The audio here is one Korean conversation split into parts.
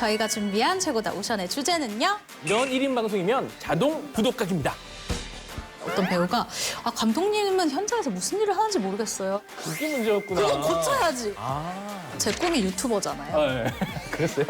저희가 준비한 최고다 오션의 주제는요. 이런 1인 방송이면 자동 구독각입니다. 어떤 배우가 감독님은 현장에서 무슨 일을 하는지 모르겠어요. 그게 문제였구나. 그건 고쳐야지. 아, 제 꿈이 유튜버잖아요. 네. 그랬어요?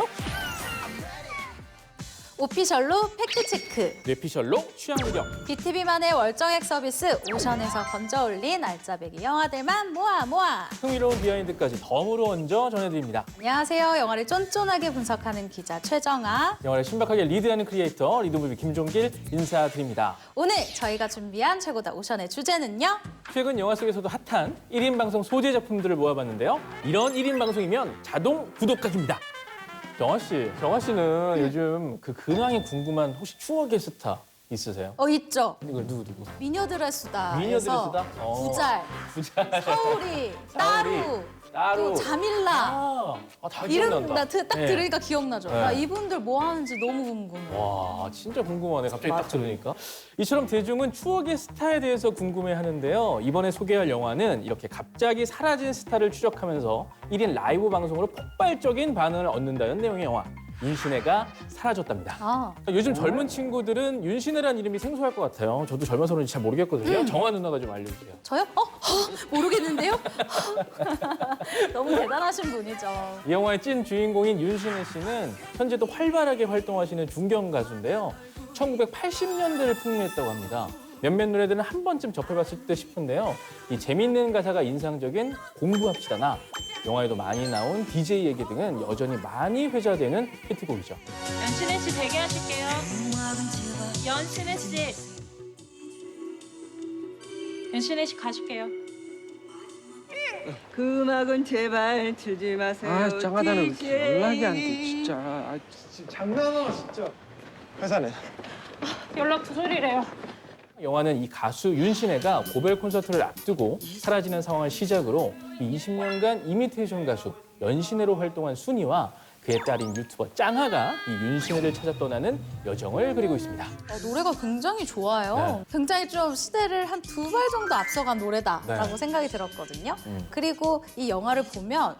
오피셜로 팩트체크. 뇌피셜로 취향 요령. BTV만의 월정액 서비스 오션에서 건져 올린 알짜배기 영화들만 모아. 흥미로운 비하인드까지 덤으로 얹어 전해드립니다. 안녕하세요. 영화를 쫀쫀하게 분석하는 기자 최정아. 영화를 신박하게 리드하는 크리에이터 리드무비 김종길 인사드립니다. 오늘 저희가 준비한 최고다 오션의 주제는요. 최근 영화 속에서도 핫한 1인 방송 소재 작품들을 모아봤는데요. 이런 1인 방송이면 자동 구독각입니다. 정아 씨는 요즘 그 근황이 궁금한 혹시 추억의 스타 있으세요? 있죠. 이거 누구? 미녀들의 수다. 미녀들의 수다? 부잘, 서울이, 따루, 또 자밀라. 다 이름 기억난다. 나 딱 네. 들으니까 기억나죠. 네. 나 이분들 뭐 하는지 너무 궁금해. 와, 진짜 궁금하네. 갑자기 딱 맞아. 들으니까. 이처럼 대중은 추억의 스타에 대해서 궁금해하는데요. 이번에 소개할 영화는 이렇게 갑자기 사라진 스타를 추적하면서 1인 라이브 방송으로 폭발적인 반응을 얻는다는 내용의 영화. 윤신혜가 사라졌답니다. 요즘 젊은 친구들은 윤신혜라는 이름이 생소할 것 같아요. 저도 젊어서 그런지 잘 모르겠거든요. 정화 누나가 좀 알려주세요. 저요? 모르겠는데요? 너무 대단하신 분이죠. 이 영화의 찐 주인공인 윤신혜 씨는 현재도 활발하게 활동하시는 중견 가수인데요. 1980년대를 풍미했다고 합니다. 몇몇 노래들은 한 번쯤 접해봤을 듯 싶은데요. 이 재밌는 가사가 인상적인 공부합시다나 영화에도 많이 나온 DJ 얘기 등은 여전히 많이 회자되는 히트곡이죠. 연신혜 씨 대기하실게요. 연신혜 씨. 연신혜 씨 가실게요. 그 음악은 제발 틀지 마세요. 아, 짱하다는 왜 DJ. 이렇게 연락이 안 돼, 진짜. 아, 진짜 장난하나, 진짜. 회사네. 연락 두절이래요. 영화는 이 가수 윤신혜가 고별 콘서트를 앞두고 사라지는 상황을 시작으로 이 20년간 이미테이션 가수 연신혜로 활동한 순이와 그의 딸인 유튜버 짱하가 이 윤신혜를 찾아 떠나는 여정을 그리고 있습니다. 노래가 굉장히 좋아요. 네. 굉장히 좀 시대를 한 2발 정도 앞서간 노래다라고 네. 생각이 들었거든요. 그리고 이 영화를 보면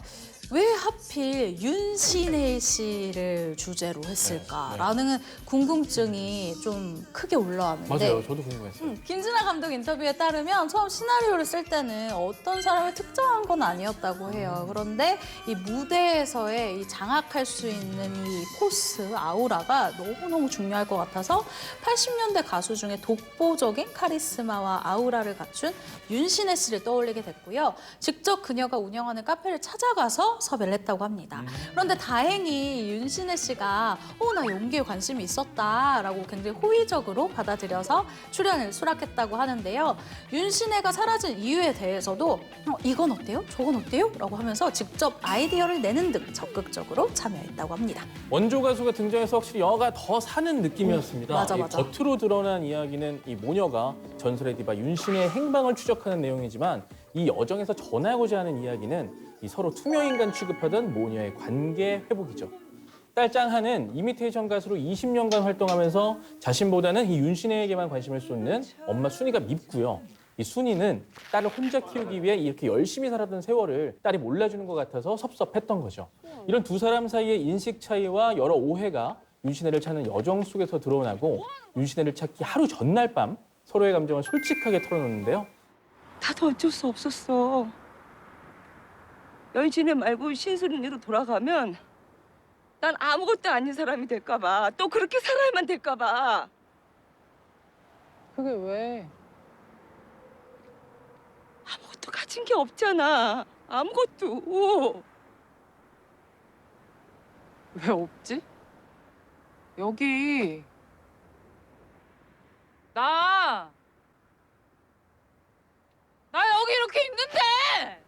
왜 하필 윤신혜 씨를 주제로 했을까라는 궁금증이 좀 크게 올라왔는데 맞아요. 저도 궁금했어요. 김진아 감독 인터뷰에 따르면 처음 시나리오를 쓸 때는 어떤 사람을 특정한 건 아니었다고 해요. 그런데 이 무대에서의 이 장악할 수 있는 이 포스, 아우라가 너무너무 중요할 것 같아서 80년대 가수 중에 독보적인 카리스마와 아우라를 갖춘 윤신혜 씨를 떠올리게 됐고요. 직접 그녀가 운영하는 카페를 찾아가서 섭외를 했다고 합니다. 그런데 다행히 윤신혜 씨가 나 연기에 관심이 있었다라고 굉장히 호의적으로 받아들여서 출연을 수락했다고 하는데요. 윤신혜가 사라진 이유에 대해서도 이건 어때요? 저건 어때요? 라고 하면서 직접 아이디어를 내는 등 적극적으로 참여했다고 합니다. 원조 가수가 등장해서 확실히 영화가 더 사는 느낌이었습니다. 맞아. 이 겉으로 드러난 이야기는 이 모녀가 전설의 디바 윤신혜의 행방을 추적하는 내용이지만 이 여정에서 전하고자 하는 이야기는 이 서로 투명인간 취급하던 모녀의 관계 회복이죠. 딸 짱하는 이미테이션 가수로 20년간 활동하면서 자신보다는 이 윤신혜에게만 관심을 쏟는 엄마 순이가 밉고요. 이 순이는 딸을 혼자 키우기 위해 이렇게 열심히 살았던 세월을 딸이 몰라주는 것 같아서 섭섭했던 거죠. 이런 두 사람 사이의 인식 차이와 여러 오해가 윤신혜를 찾는 여정 속에서 드러나고 윤신혜를 찾기 하루 전날 밤 서로의 감정을 솔직하게 털어놓는데요. 나도 어쩔 수 없었어. 연신혜 말고 신수린이로 돌아가면 난 아무것도 아닌 사람이 될까 봐. 또 그렇게 살아야만 될까 봐. 그게 왜? 아무것도 가진 게 없잖아. 아무것도. 왜 없지? 여기 나 여기 이렇게 있는데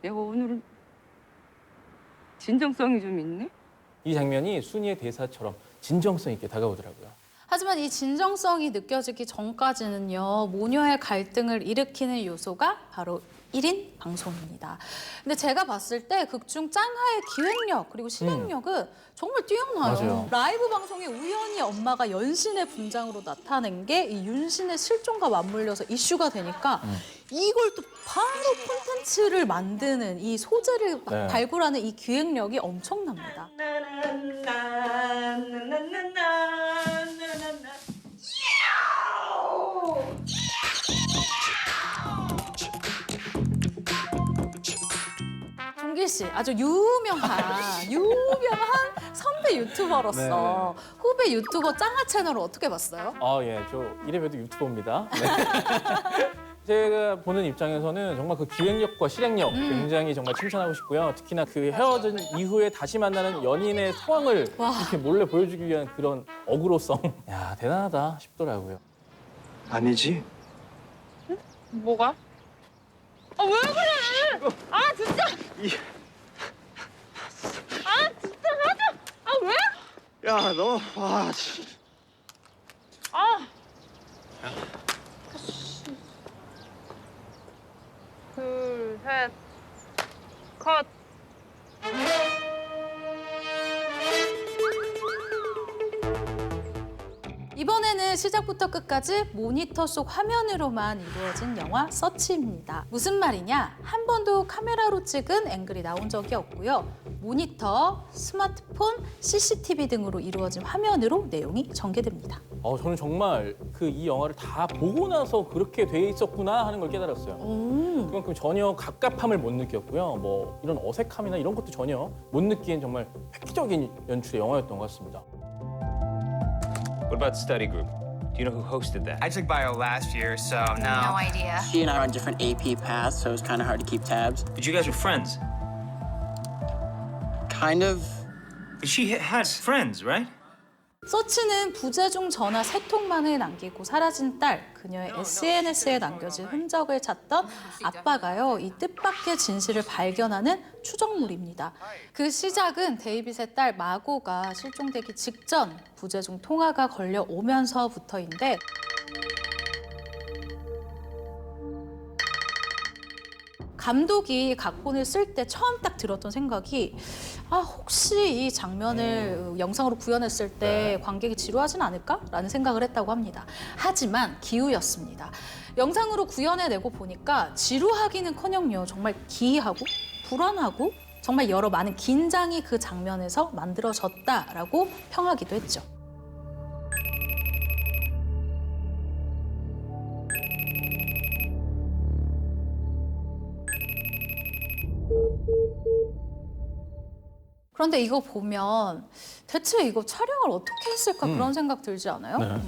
내가 오늘은 진정성이 좀 있네? 이 장면이 순이의 대사처럼 진정성 있게 다가오더라고요. 하지만 이 진정성이 느껴지기 전까지는요. 모녀의 갈등을 일으키는 요소가 바로 1인 방송입니다. 근데 제가 봤을 때 극중 짱하의 기획력 그리고 실행력은 정말 뛰어나요. 맞아요. 라이브 방송에 우연히 엄마가 연신의 분장으로 나타낸 게 이 윤신의 실종과 맞물려서 이슈가 되니까 이걸 또 바로 콘텐츠를 만드는 이 소재를 네. 발굴하는 이 기획력이 엄청납니다. 종길 씨 아주 유명한 선배 유튜버로서 후배 유튜버 짱아 채널을 어떻게 봤어요? 예, 저 이래봬도 유튜버입니다. 네. 제가 보는 입장에서는 정말 그 기획력과 실행력 굉장히 정말 칭찬하고 싶고요. 특히나 그 헤어진 이후에 다시 만나는 연인의 상황을 와. 이렇게 몰래 보여주기 위한 그런 어그로성. 야, 대단하다 싶더라고요. 아니지. 뭐가? 야, 너, 와, 씨. 둘, 셋, 컷. 이번에는 시작부터 끝까지 모니터 속 화면으로만 이루어진 영화 서치입니다. 무슨 말이냐? 한 번도 카메라로 찍은 앵글이 나온 적이 없고요. 모니터, 스마트폰, CCTV 등으로 이루어진 화면으로 내용이 전개됩니다. 저는 정말 그 이 영화를 다 보고 나서 그렇게 돼 있었구나 하는 걸 깨달았어요. 그만큼 전혀 갑갑함을 못 느꼈고요. 뭐 이런 어색함이나 이런 것도 전혀 못 느낀 정말 획기적인 연출의 영화였던 것 같습니다. What about study group? Do you know who hosted that? I took bio last year, so no. No idea. She and I are on different AP paths, so it was kind of hard to keep tabs. But you guys were friends. Kind of. She had friends, right? 서치는 부재중 전화 3통만을 남기고 사라진 딸, 그녀의 SNS에 남겨진 흔적을 찾던 아빠가요, 이 뜻밖의 진실을 발견하는 추적물입니다. 그 시작은 데이빗의 딸 마고가 실종되기 직전 부재중 통화가 걸려오면서부터인데 감독이 각본을 쓸 때 처음 딱 들었던 생각이 혹시 이 장면을 영상으로 구현했을 때 관객이 지루하진 않을까라는 생각을 했다고 합니다. 하지만 기우였습니다. 영상으로 구현해내고 보니까 지루하기는커녕요. 정말 기이하고 불안하고 정말 여러 많은 긴장이 그 장면에서 만들어졌다라고 평하기도 했죠. 그런데 이거 보면 대체 이거 촬영을 어떻게 했을까 그런 생각 들지 않아요? 네.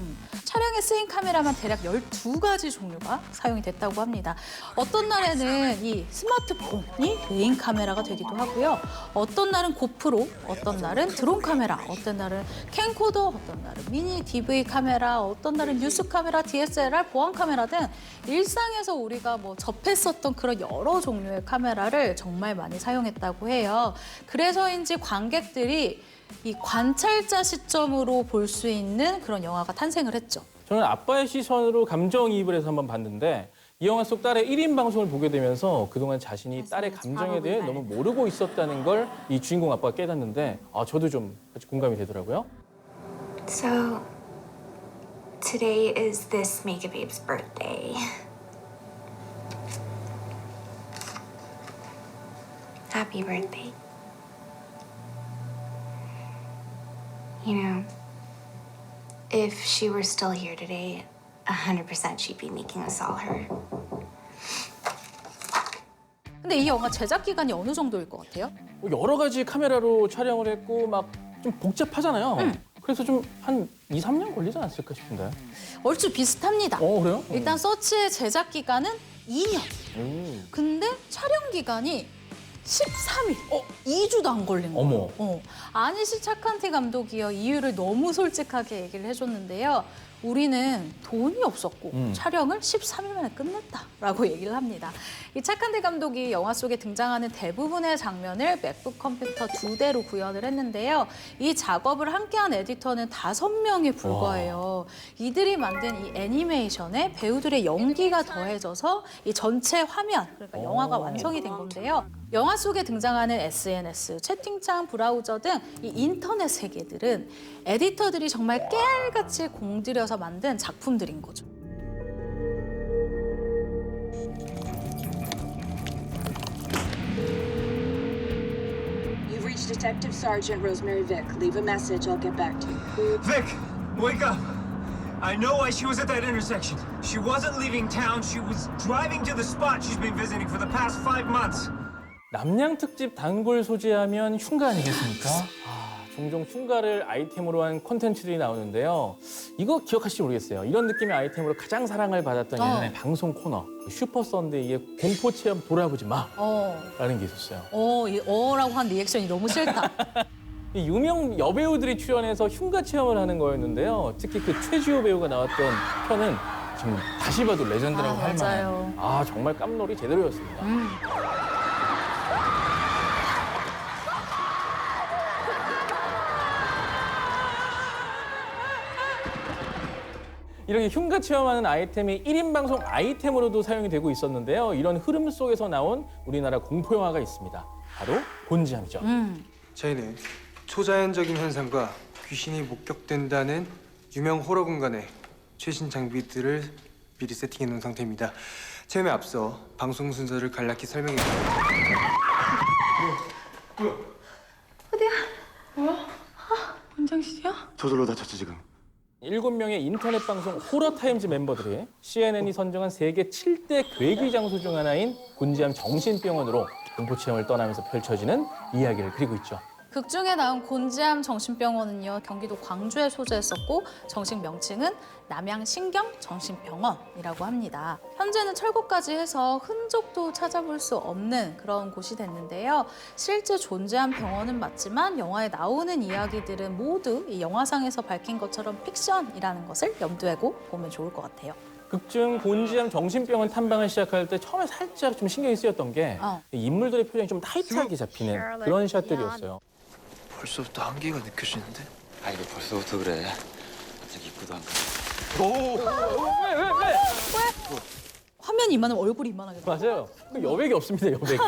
촬영에 쓰인 카메라만 대략 12가지 종류가 사용이 됐다고 합니다. 어떤 날에는 이 스마트폰이 메인 카메라가 되기도 하고요. 어떤 날은 고프로, 어떤 날은 드론 카메라, 어떤 날은 캠코더, 어떤 날은 미니 DV 카메라, 어떤 날은 뉴스 카메라, DSLR, 보안 카메라 등 일상에서 우리가 뭐 접했었던 그런 여러 종류의 카메라를 정말 많이 사용했다고 해요. 그래서인지 관객들이 이 관찰자 시점으로 볼 수 있는 그런 영화가 탄생을 했죠. 저는 아빠의 시선으로 감정이입을 해서 한번 봤는데 이 영화 속 딸의 1인 방송을 보게 되면서 그동안 자신이 딸의 감정에 대해 너무 모르고 있었다는 걸 이 주인공 아빠가 깨닫는데 저도 좀 공감이 되더라고요. So, today is this Mega Babe's birthday. Happy birthday. You know, if she were still here today, 100% she'd be making us all her. 근데 이 영화 제작 기간이 어느 정도일 것 같아요? 여러 가지 카메라로 촬영을 했고 막 좀 복잡하잖아요. 그래서 좀 한 2, 3년 걸리지 않았을까 싶은데. 얼추 비슷합니다. 그래요? 일단 서치의 제작 기간은 2년. 근데 촬영 기간이 13일. 2주도 안 걸린 거예요. 어머. 아니시 차칸티 감독이요. 이유를 너무 솔직하게 얘기를 해줬는데요. 우리는 돈이 없었고 촬영을 13일 만에 끝냈다라고 얘기를 합니다. 이 착한데 감독이 영화 속에 등장하는 대부분의 장면을 맥북 컴퓨터 2대로 구현을 했는데요. 이 작업을 함께한 에디터는 5명에 불과해요. 이들이 만든 이 애니메이션에 배우들의 연기가 더해져서 이 전체 화면, 그러니까 영화가 완성이 된 건데요. 영화 속에 등장하는 SNS, 채팅창, 브라우저 등 이 인터넷 세계들은 에디터들이 정말 깨알같이 공들여서 만든 작품들인 거죠. You've reached Detective Sergeant Rosemary Vick. Leave a message. I'll get back to you. Vic, wake up! I know why she was at that intersection. She wasn't leaving town. She was driving to the spot she's been visiting for the past 5 months. 남양 특집 단골 소재하면 흉가 아니겠습니까? 종종 흉가를 아이템으로 한 콘텐츠들이 나오는데요. 이거 기억하실지 모르겠어요. 이런 느낌의 아이템으로 가장 사랑을 받았던 예전에 방송 코너 슈퍼 선데이의 공포 체험 돌아보지 마라는 게 있었어요. 이 어라고 한 리액션이 너무 싫다. 이 유명 여배우들이 출연해서 흉가 체험을 하는 거였는데요. 특히 그 최지호 배우가 나왔던 편은 지금 다시 봐도 레전드라고 할 맞아요. 만한 정말 깜놀이 제대로였습니다. 이렇게 흉가 체험하는 아이템이 1인 방송 아이템으로도 사용이 되고 있었는데요. 이런 흐름 속에서 나온 우리나라 공포 영화가 있습니다. 바로 곤지암이죠. 저희는 초자연적인 현상과 귀신이 목격된다는 유명 호러 공간에 최신 장비들을 미리 세팅해 놓은 상태입니다. 체험에 앞서 방송 순서를 간략히 설명해 드립니다. 원장실이야? 저절로 다쳤죠 지금. 7명의 인터넷 방송 호러타임즈 멤버들이 CNN이 선정한 세계 7대 괴기 장소 중 하나인 곤지암 정신병원으로 공포 체험을 떠나면서 펼쳐지는 이야기를 그리고 있죠. 극 중에 나온 곤지암 정신병원은요, 경기도 광주에 소재했었고 정식 명칭은 남양신경정신병원이라고 합니다. 현재는 철거까지 해서 흔적도 찾아볼 수 없는 그런 곳이 됐는데요. 실제 존재한 병원은 맞지만 영화에 나오는 이야기들은 모두 이 영화상에서 밝힌 것처럼 픽션이라는 것을 염두에 고 보면 좋을 것 같아요. 극중 곤지암 정신병원 탐방을 시작할 때 처음에 살짝 좀 신경이 쓰였던 게 인물들의 표정이 좀 타이트하게 잡히는 그런 샷들이었어요. 벌써부터 한계가 느껴지는데? 아, 이거 벌써부터 그래. 아직 입구도 안 가. 화면이 이만하면 얼굴이 이만하게 나와요. 맞아요. 그 여백이 없습니다, 여백이.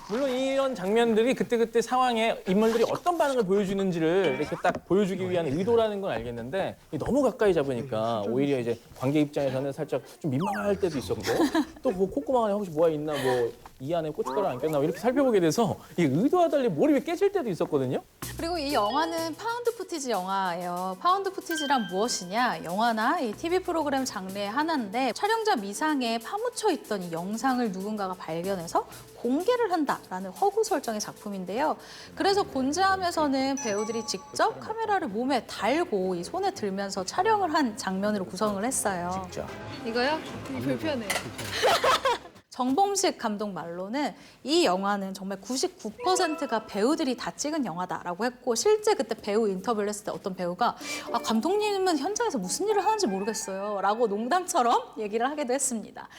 물론 이런 장면들이 그때그때 상황에 인물들이 어떤 반응을 보여주는지를 이렇게 딱 보여주기 위한 의도라는 건 알겠는데 너무 가까이 잡으니까 오히려 이제 관객 입장에서는 살짝 좀 민망할 때도 있었고 또 뭐 콧구멍 안에 혹시 뭐가 있나 뭐 이 안에 고춧가루 안 꼈나 뭐 이렇게 살펴보게 돼서 이 의도와 달리 몰입이 깨질 때도 있었거든요. 그리고 이 영화는 파운드 푸티지 영화예요. 파운드 푸티지란 무엇이냐? 영화나 이 TV 프로그램 장르의 하나인데 촬영자 미상에 파묻혀 있던 이 영상을 누군가가 발견해서 공개를 한다라는 허구 설정의 작품인데요. 그래서 곤지암에서는 배우들이 직접 카메라를 몸에 달고 이 손에 들면서 촬영을 한 장면으로 구성을 했어요. 진짜. 이거요? 불편해요. 정범식 감독 말로는 이 영화는 정말 99%가 배우들이 다 찍은 영화다라고 했고 실제 그때 배우 인터뷰를 했을 때 어떤 배우가 감독님은 현장에서 무슨 일을 하는지 모르겠어요 라고 농담처럼 얘기를 하기도 했습니다.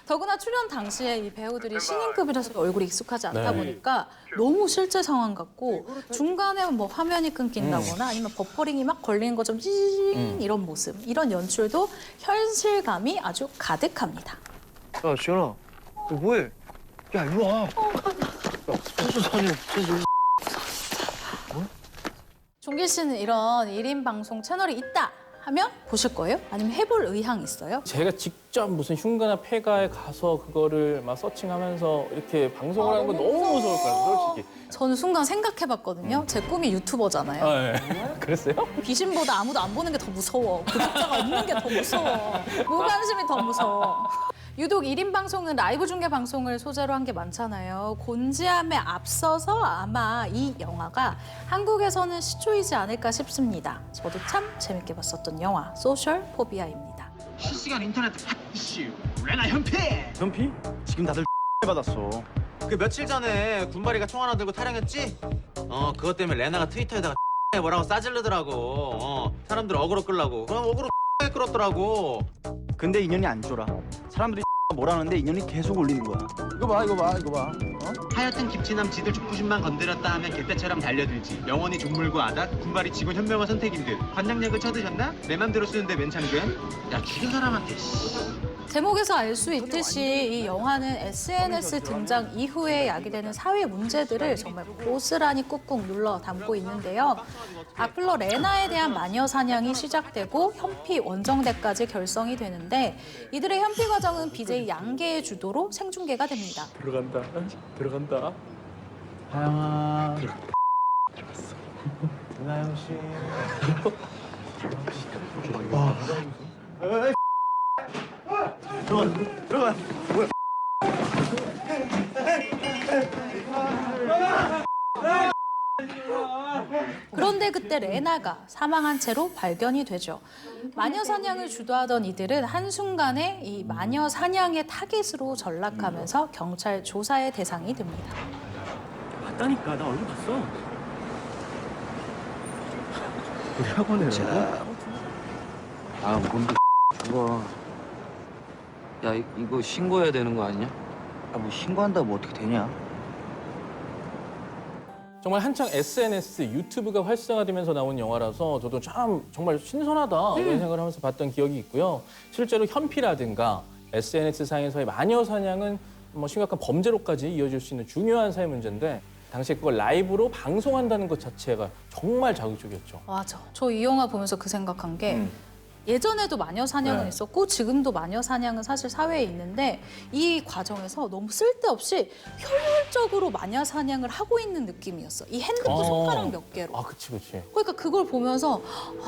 더구나 출연 당시에 이 배우들이 신인급이라서 얼굴이 익숙하지 않다 보니까 너무 실제 상황 같고 중간에 뭐 화면이 끊긴다거나 아니면 버퍼링이 막 걸리는 것처럼 찌잉 이런 모습, 이런 연출도 현실감이 아주 가득합니다. 야 지현아, 너 뭐해? 야 이리 와. 야 소주 사냐? 종길 씨는 이런 1인 방송 채널이 있다 하면 보실 거예요? 아니면 해볼 의향 있어요? 제가 직접 무슨 흉가나 폐가에 가서 그거를 막 서칭하면서 이렇게 방송을 하는 건 너무 무서울 거예요, 솔직히. 저는 순간 생각해봤거든요. 제 꿈이 유튜버잖아요. 네. 그랬어요? 귀신보다 아무도 안 보는 게 더 무서워. 구독자가 없는 게 더 무서워. 무관심이 더 무서워. 유독 1인 방송은 라이브 중계 방송을 소재로 한 게 많잖아요. 곤지암에 앞서서 아마 이 영화가 한국에서는 시초이지 않을까 싶습니다. 저도 참 재밌게 봤었던 영화 소셜 포비아입니다. 실시간 인터넷 이슈. 레나 현피. 현피? 지금 다들 받았어. 그 며칠 전에 군바리가 총 하나 들고 타령했지? 그것 때문에 레나가 트위터에다가 뭐라고 싸질르더라고. 사람들 어그로 끌라고. 그럼 어그로 심하게 끌었더라고. 근데 인연이 안 쫄아. 사람들이 뭐라는데 인연이 계속 올리는 거야. 이거 봐. 하여튼 김치남 지들 족부심만 건드렸다 하면 개떼처럼 달려들지. 영원히 종물고 아닥, 군발이 치고 현명한 선택인 듯. 관장약을 쳐드셨나? 내 맘대로 쓰는데 맨창돼? 야 죽인 사람한테 제목에서 알 수 있듯이 이 영화는 SNS 등장 이후에 야기되는 사회 문제들을 정말 고스란히 꾹꾹 눌러 담고 있는데요. 악플러 레나에 대한 마녀 사냥이 시작되고 현피 원정대까지 결성이 되는데 이들의 현피 과정은 BJ 양계의 주도로 생중계가 됩니다. 들어간다. 하영아. 들어갔어. 은하영 씨. 들어가. 뭐야? 그런데 그때 레나가 사망한 채로 발견이 되죠. 마녀 사냥을 주도하던 이들은 한순간에 이 마녀 사냥의 타깃으로 전락하면서 경찰 조사의 대상이 됩니다. 맞다니까. 나 얼굴 봤어. 우리 학원에 뭔데 죽어. 야 이거 신고해야 되는 거 아니냐? 뭐 신고한다고 뭐 어떻게 되냐? 정말 한창 SNS, 유튜브가 활성화되면서 나온 영화라서 저도 참 정말 신선하다 이런 생각을 하면서 봤던 기억이 있고요. 실제로 현피라든가 SNS상에서의 마녀 사냥은 뭐 심각한 범죄로까지 이어질 수 있는 중요한 사회 문제인데 당시에 그걸 라이브로 방송한다는 것 자체가 정말 자극적이었죠. 맞아. 저 이 영화 보면서 그 생각한 게 예전에도 마녀 사냥은 네. 있었고 지금도 마녀 사냥은 사실 사회에 있는데 이 과정에서 너무 쓸데없이 효율적으로 마녀 사냥을 하고 있는 느낌이었어. 이 핸드폰 손가락 몇 개로. 아, 그치. 그러니까 그걸 보면서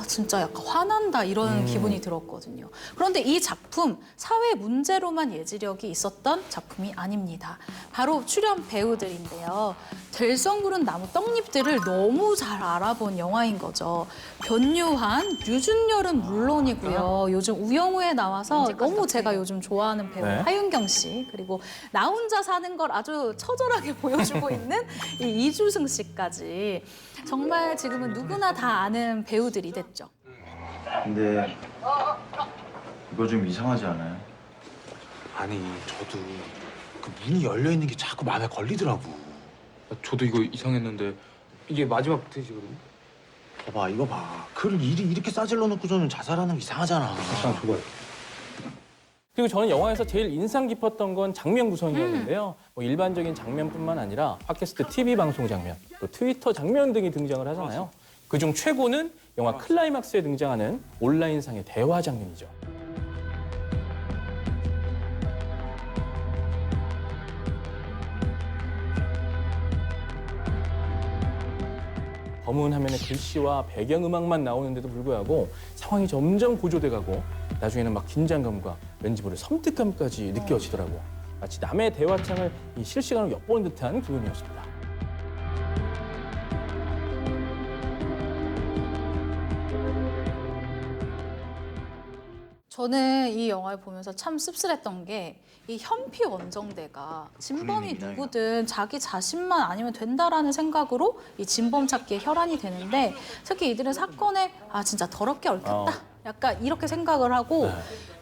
진짜 약간 화난다 이런 기분이 들었거든요. 그런데 이 작품 사회 문제로만 예지력이 있었던 작품이 아닙니다. 바로 출연 배우들인데요. 들성부른 나무 떡잎들을 너무 잘 알아본 영화인 거죠. 변유한, 류준열은 물론이고요. 요즘 우영우에 나와서 너무 제가 요즘 좋아하는 배우 네. 하윤경 씨 그리고 나 혼자 사는 걸 아주 처절하게 보여주고 있는 이 이주승 씨까지 정말 지금은 누구나 다 아는 배우들이 됐죠. 근데 이거 좀 이상하지 않아요? 아니 저도 그 문이 열려 있는 게 자꾸 마음에 걸리더라고. 저도 이거 이상했는데 이게 마지막 페이지거든요. 봐봐 이거 봐. 글을 이렇게 싸질러 놓고서는 자살하는 게 이상하잖아. 저거요. 그리고 저는 영화에서 제일 인상 깊었던 건 장면 구성이었는데요. 뭐 일반적인 장면뿐만 아니라 팟캐스트 TV 방송 장면, 또 트위터 장면 등이 등장을 하잖아요. 그중 최고는 영화 클라이막스에 등장하는 온라인상의 대화 장면이죠. 검은 화면에 글씨와 배경음악만 나오는데도 불구하고 상황이 점점 고조돼가고 나중에는 막 긴장감과 왠지 모를 섬뜩감까지 느껴지더라고요. 마치 남의 대화창을 실시간으로 엿보는 듯한 기분이었습니다. 저는 이 영화를 보면서 참 씁쓸했던 게 이 현피 원정대가 진범이 군인입니다, 누구든 자기 자신만 아니면 된다라는 생각으로 이 진범 찾기에 혈안이 되는데 특히 이들은 사건에 진짜 더럽게 얽혔다. 약간 이렇게 생각을 하고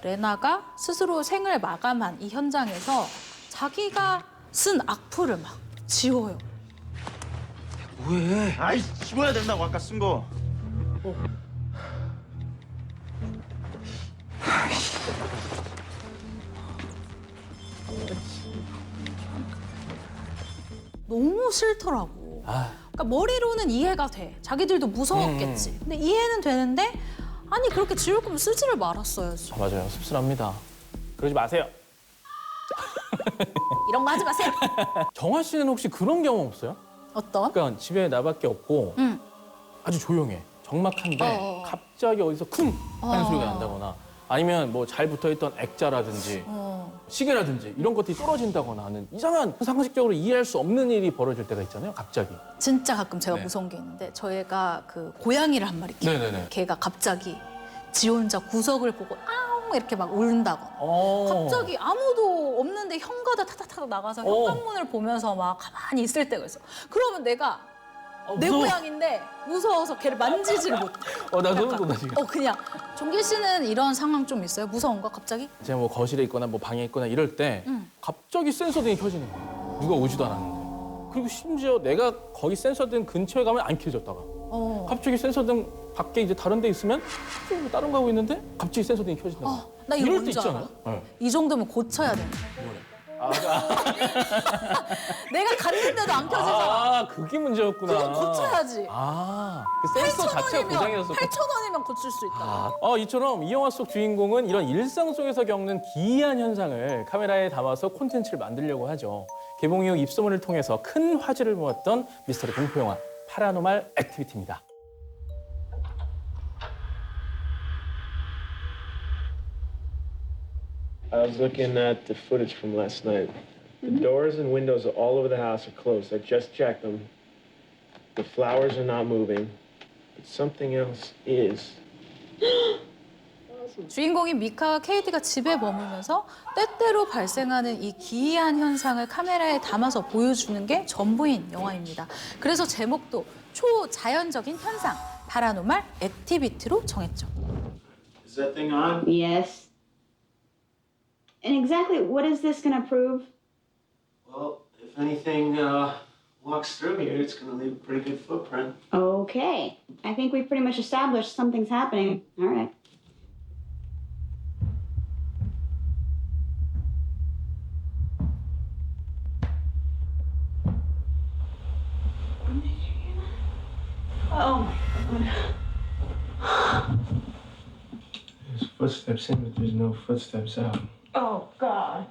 레나가 스스로 생을 마감한 이 현장에서 자기가 쓴 악플을 막 지워요. 뭐해? 아이 지워야 된다고 아까 쓴 거. 너무 싫더라고. 그러니까 머리로는 이해가 돼. 자기들도 무서웠겠지. 근데 이해는 되는데 아니 그렇게 지울 거면 쓰지를 말았어야지. 맞아요. 씁쓸합니다. 그러지 마세요. 이런 거 하지 마세요. 정화 씨는 혹시 그런 경험 없어요? 어떤? 그러니까 집에 나밖에 없고 아주 조용해. 적막한데 갑자기 어디서 쿵 하는 소리가 난다거나 아니면 뭐 잘 붙어있던 액자라든지 시계라든지 이런 것들이 떨어진다거나 하는 이상한 상식적으로 이해할 수 없는 일이 벌어질 때가 있잖아요. 갑자기. 진짜 가끔 제가 무서운 게 있는데 저희가 그 고양이를 한 마리 키워요. 네네네. 걔가 갑자기 지 혼자 구석을 보고 아웅 이렇게 막 울다거나 갑자기 아무도 없는데 현관에 타닥타닥 나가서 현관문을 보면서 막 가만히 있을 때가 있어. 그러면 내가 내 무서워. 고양인데 무서워서 걔를 만지지를 못해. 나 소름 돋아 지금. 그냥. 종길 씨는 이런 상황 좀 있어요? 무서운 거 갑자기? 제가 뭐 거실에 있거나 뭐 방에 있거나 이럴 때 갑자기 센서등이 켜지는 거야. 누가 오지도 않았는데. 그리고 심지어 내가 거기 센서등 근처에 가면 안 켜졌다가 갑자기 센서등 밖에 이제 다른 데 있으면 다른 거 하고 있는데 갑자기 센서등이 켜진다. 나 이거 이럴 때 뭔지 있잖아요. 알아? 이 정도면 고쳐야 돼. 내가 갔는데도 안 켜지잖아. 그게 문제였구나. 그건 고쳐야지. 그 센서 자체가 고장이었어. 8,000원이면 고칠 수 있다. 이처럼 이 영화 속 주인공은 이런 일상 속에서 겪는 기이한 현상을 카메라에 담아서 콘텐츠를 만들려고 하죠. 개봉 이후 입소문을 통해서 큰 화제를 모았던 미스터리 공포 영화 파라노말 액티비티입니다. I was looking at the footage from last night. The doors and windows all over the house are closed. I just checked them. The flowers are not moving, but something else is. 주인공인 미카와 케이티가 집에 머물면서 때때로 발생하는 이 기이한 현상을 카메라에 담아서 보여주는 게 전부인 영화입니다. 그래서 제목도 초자연적인 현상, 파라노말 액티비티로 정했죠. Is that thing on? Yes. And exactly what is this going to prove? Well, if anything walks through here, it's going to leave a pretty good footprint. Okay. I think we've pretty much established something's happening. All right. Oh my God. There's footsteps in, but there's no footsteps out. Oh God.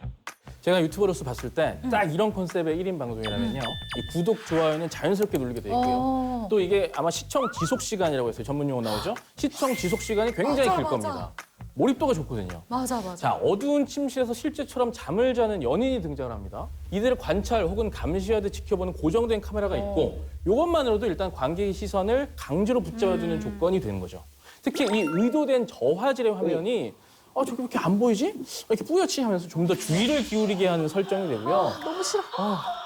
제가 유튜버로서 봤을 때 딱 이런 컨셉의 1인 방송이라면요. 이 구독, 좋아요는 자연스럽게 누르게 돼 있고요. 또 이게 아마 시청 지속 시간이라고 해서 전문 용어 나오죠. 시청 지속 시간이 굉장히 길 겁니다. 몰입도가 좋거든요. 맞아. 자, 어두운 침실에서 실제처럼 잠을 자는 연인이 등장을 합니다. 이들을 관찰 혹은 감시하듯 지켜보는 고정된 카메라가 있고 이것만으로도 일단 관객의 시선을 강제로 붙잡아주는 조건이 되는 거죠. 특히 이 의도된 저화질의 화면이 저게 왜 이렇게 안 보이지? 이렇게 뿌옇지 하면서 좀 더 주의를 기울이게 하는 설정이 되고요. 너무 싫어.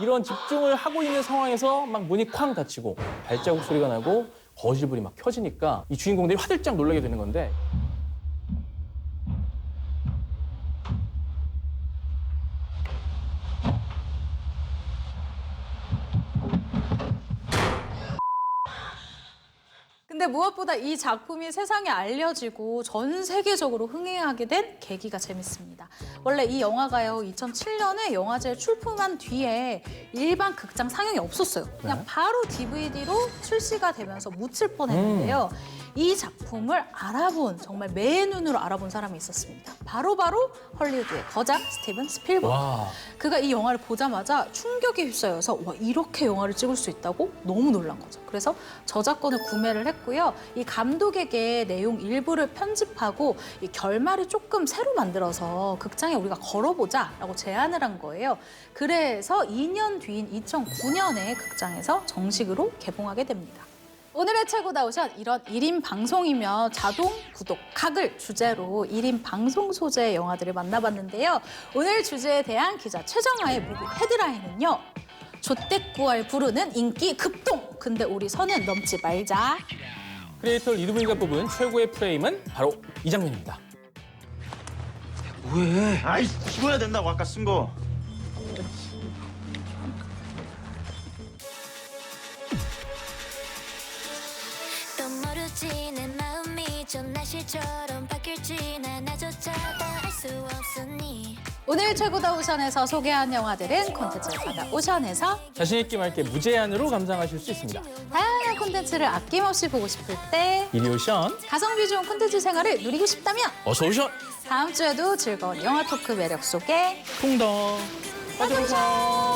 이런 집중을 하고 있는 상황에서 막 문이 쾅 닫히고 발자국 소리가 나고 거실불이 막 켜지니까 이 주인공들이 화들짝 놀라게 되는 건데 근데 무엇보다 이 작품이 세상에 알려지고 전 세계적으로 흥행하게 된 계기가 재밌습니다. 원래 이 영화가요, 2007년에 영화제에 출품한 뒤에 일반 극장 상영이 없었어요. 그냥 바로 DVD로 출시가 되면서 묻힐 뻔했는데요. 이 작품을 정말 맨 눈으로 알아본 사람이 있었습니다. 바로 헐리우드의 거장 스티븐 스필버그. 그가 이 영화를 보자마자 충격에 휩싸여서 와, 이렇게 영화를 찍을 수 있다고 너무 놀란 거죠. 그래서 저작권을 구매를 했고요. 이 감독에게 내용 일부를 편집하고 이 결말을 조금 새로 만들어서 극장에 우리가 걸어보자라고 제안을 한 거예요. 그래서 2년 뒤인 2009년에 극장에서 정식으로 개봉하게 됩니다. 오늘의 최고다 오션, 이런 1인 방송이며 자동 구독, 각을 주제로 1인 방송 소재의 영화들을 만나봤는데요. 오늘 주제에 대한 기자 최정아의 무비 헤드라인은요. 조떼꾸알 부르는 인기 급동! 근데 우리 선은 넘지 말자. 크리에이터 리드블가 뽑은 최고의 프레임은 바로 이 장면입니다. 뭐해? 아이, 죽어야 된다고 아까 쓴 거. 또 모르지 내 마음이 좀 날씨처럼 바뀔지 나조차도 알 수 없으니. 오늘 최고다 오션에서 소개한 영화들은 콘텐츠 바다 오션에서 자신 있게 맑게 무제한으로 감상하실 수 있습니다. 다양한 콘텐츠를 아낌없이 보고 싶을 때 이리 오션. 가성비 좋은 콘텐츠 생활을 누리고 싶다면 어서 오션. 다음 주에도 즐거운 영화 토크 매력 속에 풍덩 빠져보세요.